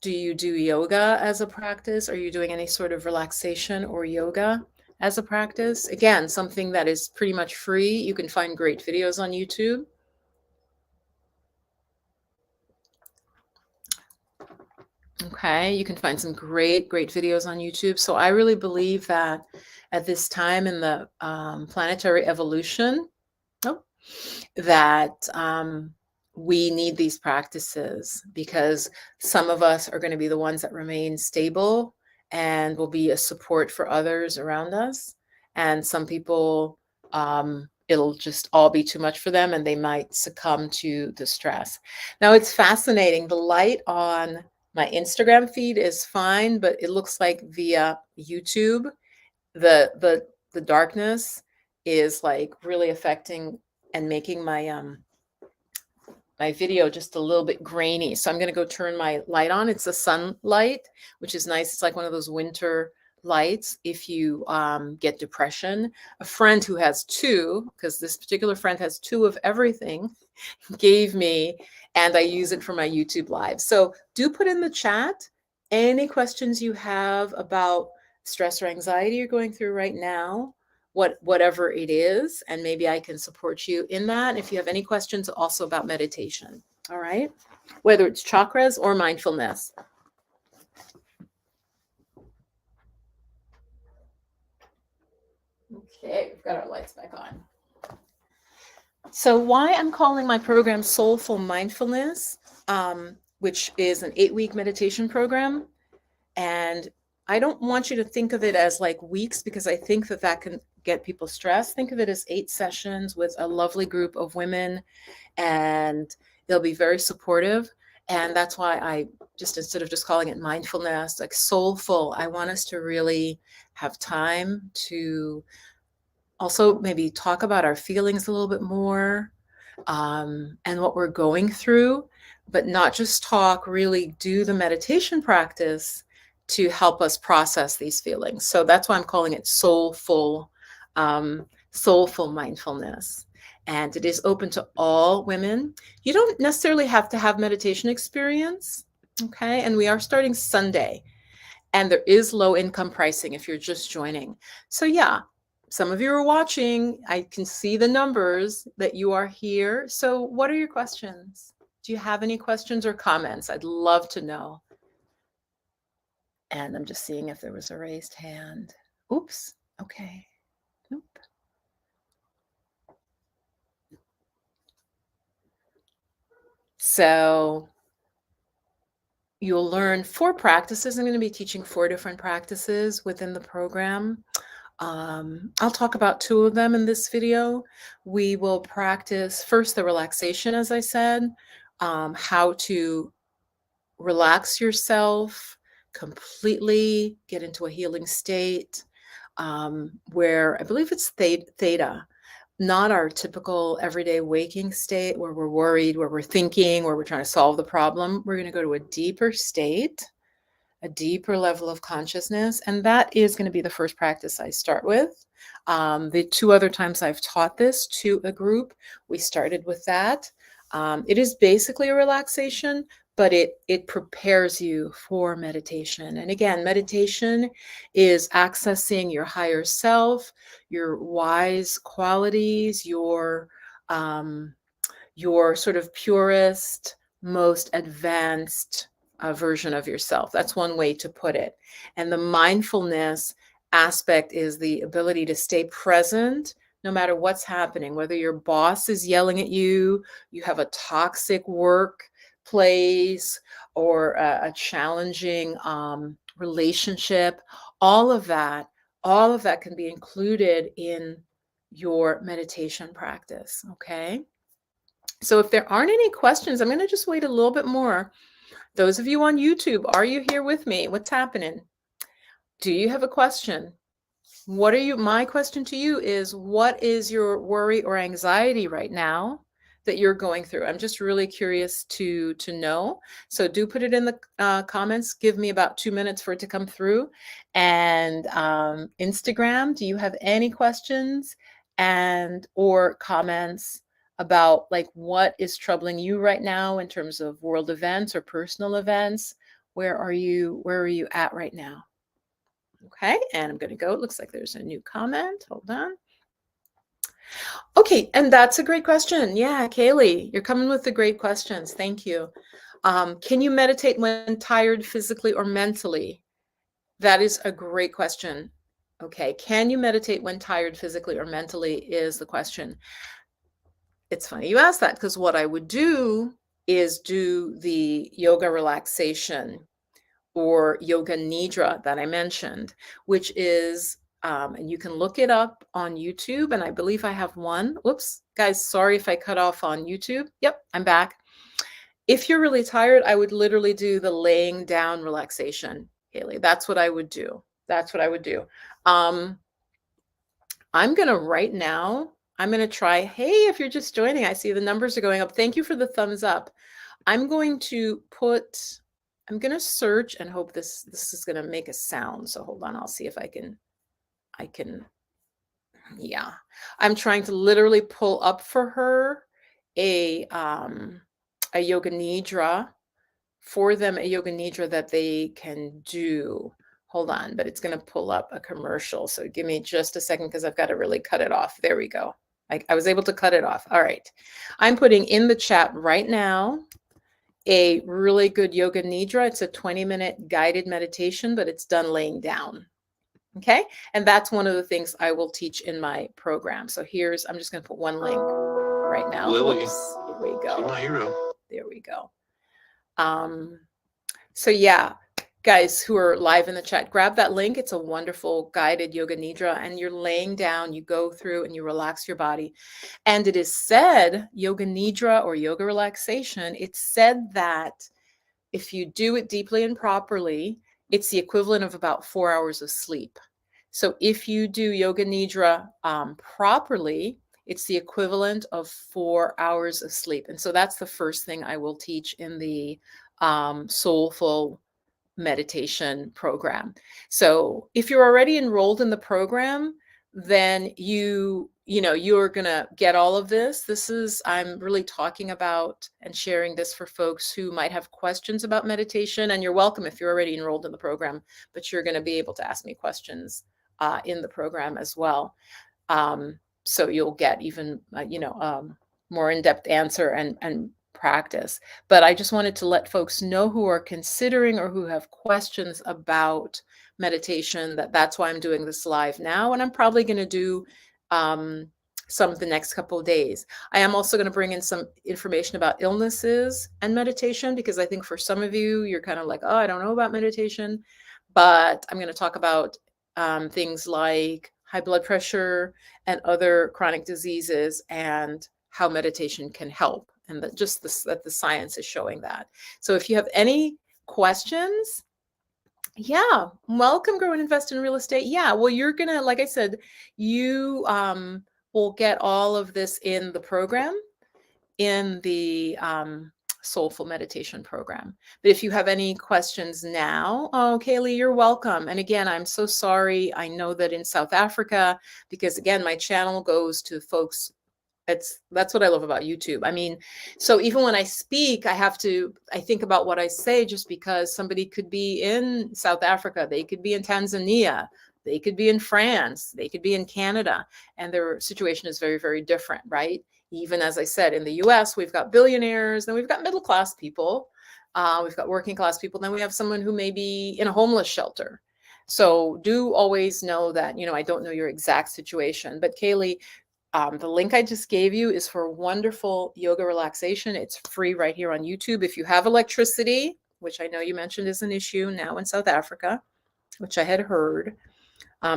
do you do yoga as a practice? Are you doing any sort of relaxation or yoga as a practice? Again, something that is pretty much free. You can find great videos on YouTube. Okay, you can find some great videos on YouTube. So I really believe that at this time in the planetary evolution, that we need these practices, because some of us are going to be the ones that remain stable and will be a support for others around us. And some people, it'll just all be too much for them, and they might succumb to the stress. Now, it's fascinating. The light on my Instagram feed is fine, but it looks like via YouTube, the darkness is like really affecting and making my my video just a little bit grainy. So I'm going to go turn my light on. It's a sunlight, which is nice. It's like one of those winter lights if you get depression. A friend who has two, because this particular friend has two of everything, gave me, and I use it for my YouTube live. So do put in the chat any questions you have about stress or anxiety you're going through right now, whatever it is, and maybe I can support you in that. If you have any questions also about meditation, all right, whether it's chakras or mindfulness. Okay, we've got our lights back on. So why I'm calling my program Soulful Mindfulness, which is an 8-week meditation program. And I don't want you to think of it as like weeks, because I think that can get people stressed. Think of it as 8 sessions with a lovely group of women, and they'll be very supportive. And that's why I just, instead of just calling it mindfulness, like soulful, I want us to really have time to also maybe talk about our feelings a little bit more. and what we're going through, but not just talk, really do the meditation practice to help us process these feelings. So that's why I'm calling it soulful mindfulness. And it is open to all women. You don't necessarily have to have meditation experience. Okay. And we are starting Sunday. And there is low income pricing if you're just joining. So, yeah, some of you are watching. I can see the numbers that you are here. So, what are your questions? Do you have any questions or comments? I'd love to know. And I'm just seeing if there was a raised hand. Oops. Okay. Nope. So, you'll learn 4 practices. I'm going to be teaching 4 different practices within the program. I'll talk about 2 of them in this video. We will practice first the relaxation, as I said, how to relax yourself completely, get into a healing state, where I believe it's theta, not our typical everyday waking state where we're worried, where we're thinking, where we're trying to solve the problem. We're going to go to a deeper state, a deeper level of consciousness. And that is going to be the first practice I start with. The 2 other times I've taught this to a group, we started with that. It is basically a relaxation, but it prepares you for meditation. And again, meditation is accessing your higher self, your wise qualities, your sort of purest, most advanced version of yourself. That's one way to put it. And the mindfulness aspect is the ability to stay present no matter what's happening, whether your boss is yelling at you, you have a toxic workplace, or a challenging relationship. All of that can be included in your meditation practice. Okay. So if there aren't any questions, I'm going to just wait a little bit more. Those of you on YouTube, are you here with me? What's happening? Do you have a question? My question to you is, what is your worry or anxiety right now that you're going through? I'm just really curious to know. So do put it in the comments. Give me about 2 minutes for it to come through. And Instagram, do you have any questions or comments about like what is troubling you right now in terms of world events or personal events? Where are you at right now? Okay, and I'm going to go. It looks like there's a new comment. Hold on. Okay, and that's a great question. Yeah, Kaylee, you're coming with the great questions. Thank you. Can you meditate when tired physically or mentally? That is a great question. Okay, can you meditate when tired physically or mentally is the question. It's funny you asked that, because what I would do is do the yoga relaxation or yoga nidra that I mentioned, which is, and you can look it up on YouTube, and I believe I have one. Whoops, guys, sorry if I cut off on YouTube. Yep, I'm back. If you're really tired, I would literally do the laying down relaxation, Haley. That's what I would do. That's what I would do. I'm going to right now, I'm going to try, hey, if you're just joining, I see the numbers are going up. Thank you for the thumbs up. I'm going to search and hope this is going to make a sound. So hold on, I'll see if I can, yeah. I'm trying to literally pull up for her a yoga nidra for them, a yoga nidra that they can do. Hold on, but it's going to pull up a commercial. So give me just a second, because I've got to really cut it off. There we go. I was able to cut it off. All right. I'm putting in the chat right now a really good yoga nidra. It's a 20-minute guided meditation, but it's done laying down. Okay. And that's one of the things I will teach in my program. So I'm just going to put one link right now. Lily. Oops, here we go. My hero. There we go. So yeah, guys who are live in the chat, grab that link. It's a wonderful guided yoga nidra, and you're laying down, you go through and you relax your body. And it is said, yoga nidra or yoga relaxation, it's said that if you do it deeply and properly, it's the equivalent of about 4 hours of sleep. So if you do yoga nidra properly, It's the equivalent of 4 hours of sleep. And so that's the first thing I will teach in the Soulful Meditation program. So if you're already enrolled in the program, then you're going to get all of this. I'm really talking about and sharing this for folks who might have questions about meditation. And you're welcome if you're already enrolled in the program, but you're going to be able to ask me questions in the program as well. So you'll get even, more in-depth answer and practice. But I just wanted to let folks know who are considering or who have questions about meditation that's why I'm doing this live now. And I'm probably going to do some of the next couple of days. I am also going to bring in some information about illnesses and meditation, because I think for some of you, you're kind of like, oh, I don't know about meditation. But I'm going to talk about things like high blood pressure and other chronic diseases and how meditation can help, and that the science is showing that. So if you have any questions, welcome, Grow and Invest in Real Estate. Well, you're gonna, like I said, you will get all of this in the program, in the Soulful Meditation program. But if you have any questions now, Kaylee, you're welcome. And again, I'm so sorry. I know that in South Africa, because again, my channel goes to folks. That's what I love about YouTube. I mean, so even when I speak, I think about what I say, just because somebody could be in South Africa, they could be in Tanzania, they could be in France, they could be in Canada, and their situation is very, very different, right? Even as I said, in the US, we've got billionaires, then we've got middle-class people, we've got working class people, then we have someone who may be in a homeless shelter. So do always know that, I don't know your exact situation, but Kaylee, the link I just gave you is for wonderful yoga relaxation. It's free right here on YouTube. If you have electricity, which I know you mentioned is an issue now in South Africa, which I had heard,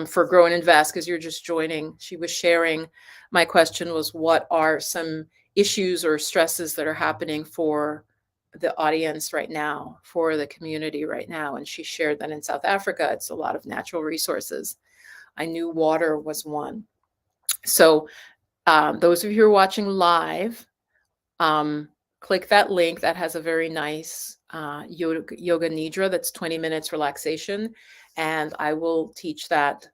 for Grow and Invest, because you're just joining. She was sharing. My question was, what are some issues or stresses that are happening for the audience right now, for the community right now? And she shared that in South Africa, it's a lot of natural resources. I knew water was one. So those of you who are watching live, click that link that has a very nice yoga nidra that's 20 minutes relaxation. And I will teach that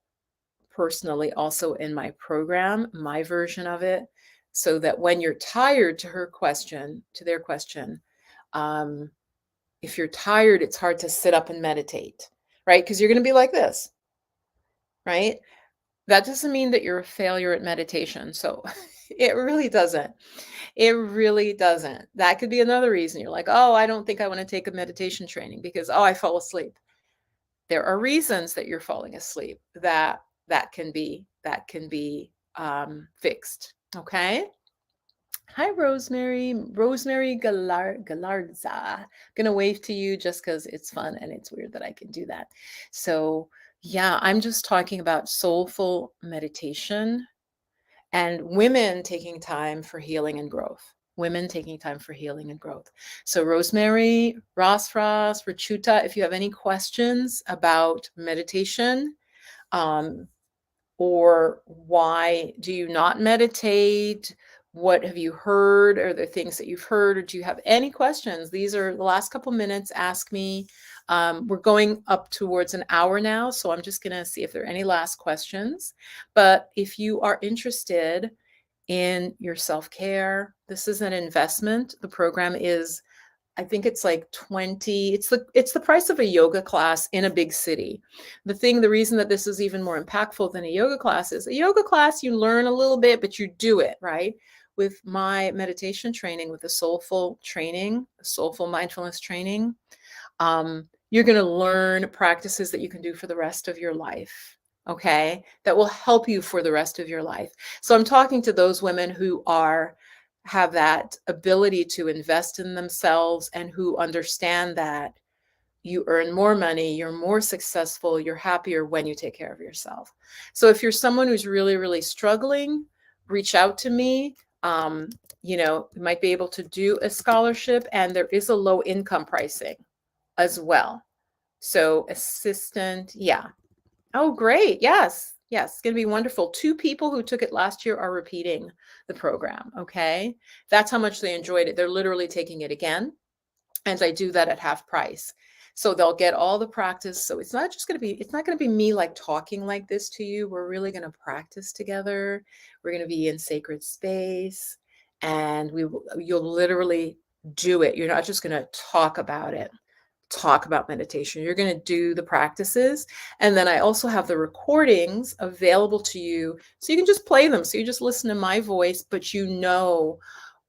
personally also in my program, my version of it, so that when you're tired, to their question, if you're tired, it's hard to sit up and meditate, right? Because you're going to be like this, right? That doesn't mean that you're a failure at meditation. So it really doesn't. It really doesn't. That could be another reason you're like, oh, I don't think I want to take a meditation training because, I fell asleep. There are reasons that you're falling asleep that can be fixed. Okay. Hi, Rosemary Galardza. I'm going to wave to you just because it's fun and it's weird that I can do that. So I'm just talking about soulful meditation and women taking time for healing and growth. So Rosemary, Rosfras, Rachuta, if you have any questions about meditation, or why do you not meditate? What have you heard? Are there things that you've heard? Or do you have any questions? These are the last couple minutes. Ask me. We're going up towards an hour now, so I'm just going to see if there are any last questions. But if you are interested in your self-care, this is an investment. The program is, I think it's like 20, it's the price of a yoga class in a big city. The reason that this is even more impactful than a yoga class is a yoga class, you learn a little bit, but you do it, right? With my meditation training, with the soulful mindfulness training, you're going to learn practices that you can do for the rest of your life. Okay. That will help you for the rest of your life. So I'm talking to those women who have that ability to invest in themselves and who understand that you earn more money, you're more successful, you're happier when you take care of yourself. So if you're someone who's really, really struggling, reach out to me. You might be able to do a scholarship, and there is a low income pricing as well. So assistant, yeah. Oh, great. Yes. Yes, it's going to be wonderful. 2 people who took it last year are repeating the program. Okay. That's how much they enjoyed it. They're literally taking it again. And I do that at half price. So they'll get all the practice. So it's not going to be me like talking like this to you. We're really going to practice together. We're going to be in sacred space and you'll literally do it. You're not just going to talk about it. Talk about meditation. You're going to do the practices. And then I also have the recordings available to you. So you can just play them. So you just listen to my voice, but you know,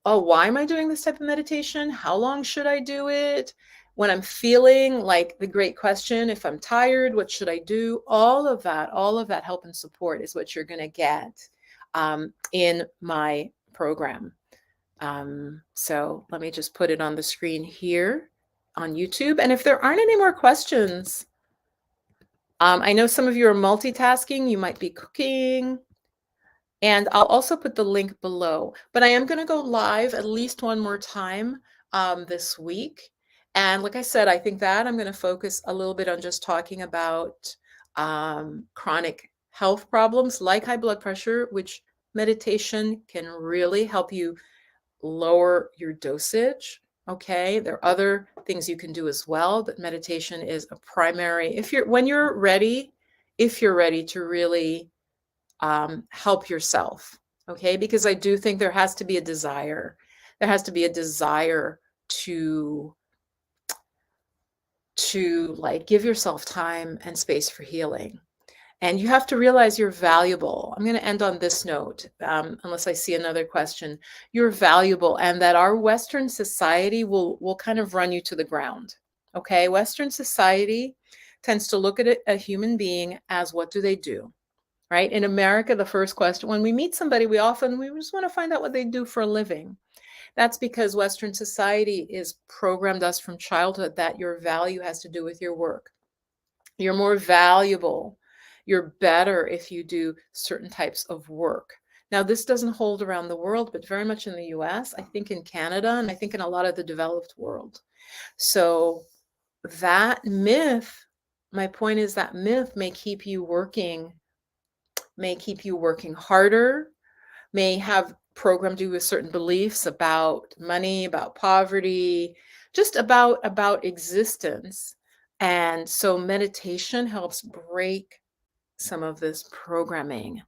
oh, why am I doing this type of meditation? How long should I do it? When I'm feeling like the great question, if I'm tired, what should I do? All of that help and support is what you're going to get in my program. So let me just put it on the screen here on YouTube. And if there aren't any more questions, I know some of you are multitasking. You might be cooking. And I'll also put the link below. But I am going to go live at least one more time this week. And like I said, I think that I'm going to focus a little bit on just talking about chronic health problems like high blood pressure, which meditation can really help you lower your dosage. Okay, there are other things you can do as well, but meditation is a primary. When you're ready, if you're ready to really help yourself. Okay, because I do think there has to be a desire. There has to be a desire to like give yourself time and space for healing. And you have to realize you're valuable. I'm going to end on this note, unless I see another question. You're valuable, and that our Western society will kind of run you to the ground. Okay, Western society tends to look at a human being as what do they do, right? In America, the first question when we meet somebody, we just want to find out what they do for a living. That's because Western society is programmed us from childhood that your value has to do with your work. You're more valuable. You're better if you do certain types of work. Now, this doesn't hold around the world, but very much in the US, I think in Canada, and I think in a lot of the developed world. So that myth, my point is that myth may keep you working harder, may have programmed you with certain beliefs about money, about poverty, just about existence. And so meditation helps break some of this programming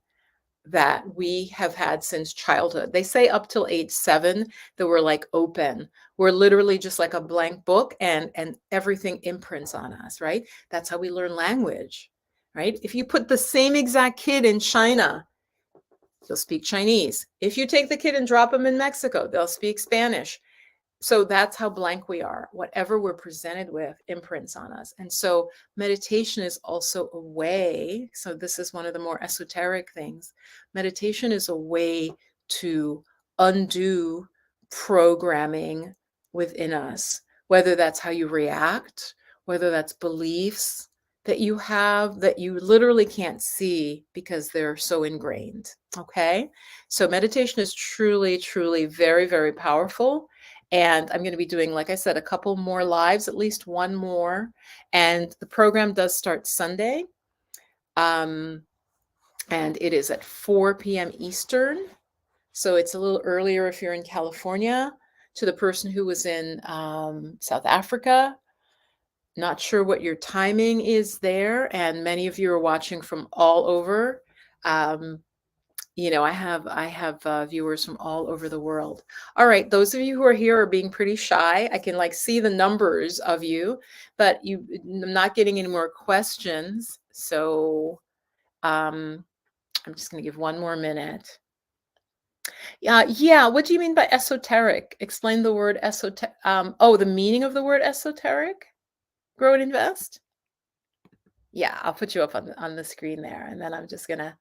that we have had since childhood. They say up till age 7 that we're like open. We're literally just like a blank book and everything imprints on us, right? That's how we learn language, right? If you put the same exact kid in China, they'll speak Chinese. If you take the kid and drop them in Mexico, they'll speak Spanish. So that's how blank we are. Whatever we're presented with imprints on us. And so meditation is also a way, so this is one of the more esoteric things. Meditation is a way to undo programming within us, whether that's how you react, whether that's beliefs that you have that you literally can't see because they're so ingrained. Okay. So meditation is truly, truly very, very powerful. And I'm going to be doing, like I said, a couple more lives, at least one more. And the program does start Sunday. And it is at 4 p.m. Eastern. So it's a little earlier if you're in California. To the person who was in South Africa, not sure what your timing is there. And many of you are watching from all over. I have viewers from all over the world. All right, those of you who are here are being pretty shy. I can see the numbers of you, but I'm not getting any more questions. So I'm just going to give one more minute. Yeah. What do you mean by esoteric? Explain the word esoteric. The meaning of the word esoteric. Grow and Invest. Yeah, I'll put you up on the screen there, and then I'm just going to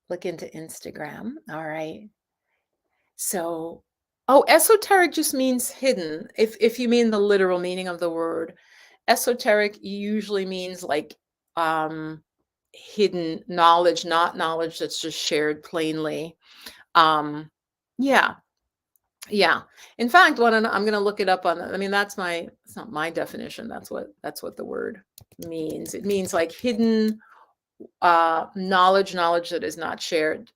look into Instagram. All right. So, esoteric just means hidden. If you mean the literal meaning of the word, esoteric usually means like hidden knowledge, not knowledge that's just shared plainly. Yeah. Yeah. In fact, I'm going to look it up on, it's not my definition. That's what the word means. It means like hidden knowledge that is not shared.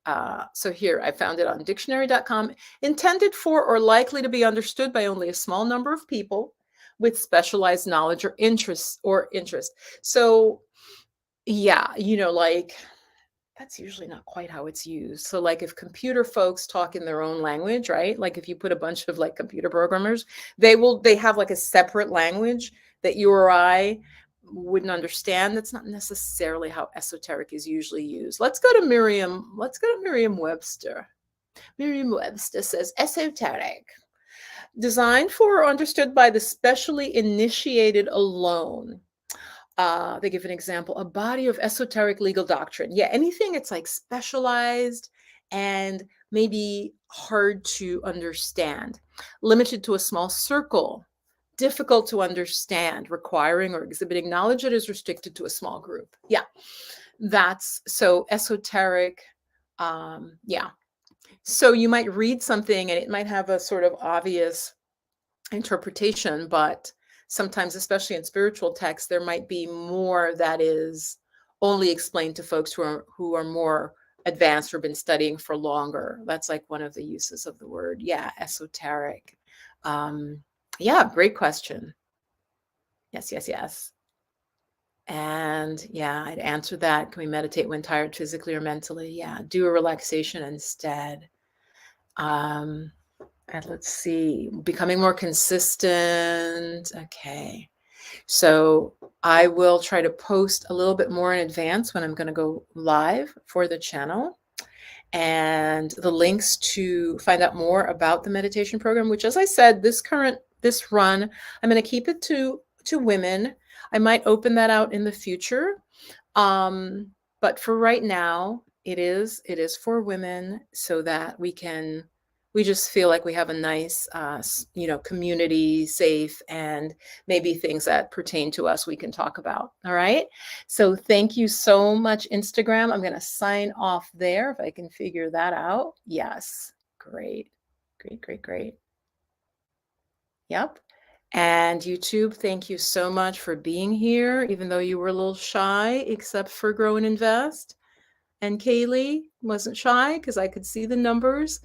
So here, I found it on dictionary.com. Intended for or likely to be understood by only a small number of people with specialized knowledge or interest. So yeah, like that's usually not quite how it's used. So like if computer folks talk in their own language, right? Like if you put a bunch of like computer programmers, they have like a separate language that you or I wouldn't understand. That's not necessarily how esoteric is usually used. Let's go to Merriam-Webster. Merriam-Webster says esoteric, designed for or understood by the specially initiated alone. They give an example, a body of esoteric legal doctrine. Yeah, anything it's like specialized and maybe hard to understand, limited to a small circle, difficult to understand, requiring or exhibiting knowledge that is restricted to a small group. Yeah, that's so esoteric. Yeah. So you might read something and it might have a sort of obvious interpretation, but sometimes, especially in spiritual texts, there might be more that is only explained to folks who are more advanced or been studying for longer. That's like one of the uses of the word. Yeah, esoteric. Yeah, great question. Yes. And yeah, I'd answer that. Can we meditate when tired physically or mentally? Yeah, do a relaxation instead. And let's see, becoming more consistent. Okay. So I will try to post a little bit more in advance when I'm going to go live for the channel, and the links to find out more about the meditation program, which, as I said, this run, I'm going to keep it to women. I might open that out in the future. But for right now, it is for women, so that we just feel like we have a nice, community, safe, and maybe things that pertain to us we can talk about. All right. So thank you so much, Instagram. I'm going to sign off there if I can figure that out. Yes. Great. Yep. And YouTube, thank you so much for being here, even though you were a little shy, except for Grow and Invest. And Kaylee wasn't shy because I could see the numbers.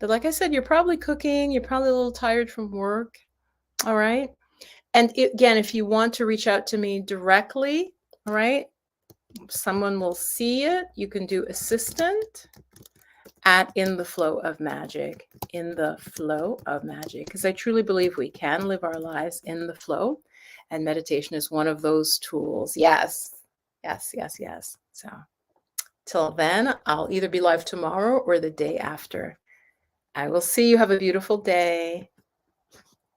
But like I said, you're probably cooking. You're probably a little tired from work. All right. And again, if you want to reach out to me directly, all right, someone will see it. You can do assistant at In the Flow of Magic, In the Flow of Magic, because I truly believe we can live our lives in the flow, and meditation is one of those tools. Yes. So till then, I'll either be live tomorrow or the day after. I will see you. Have a beautiful day.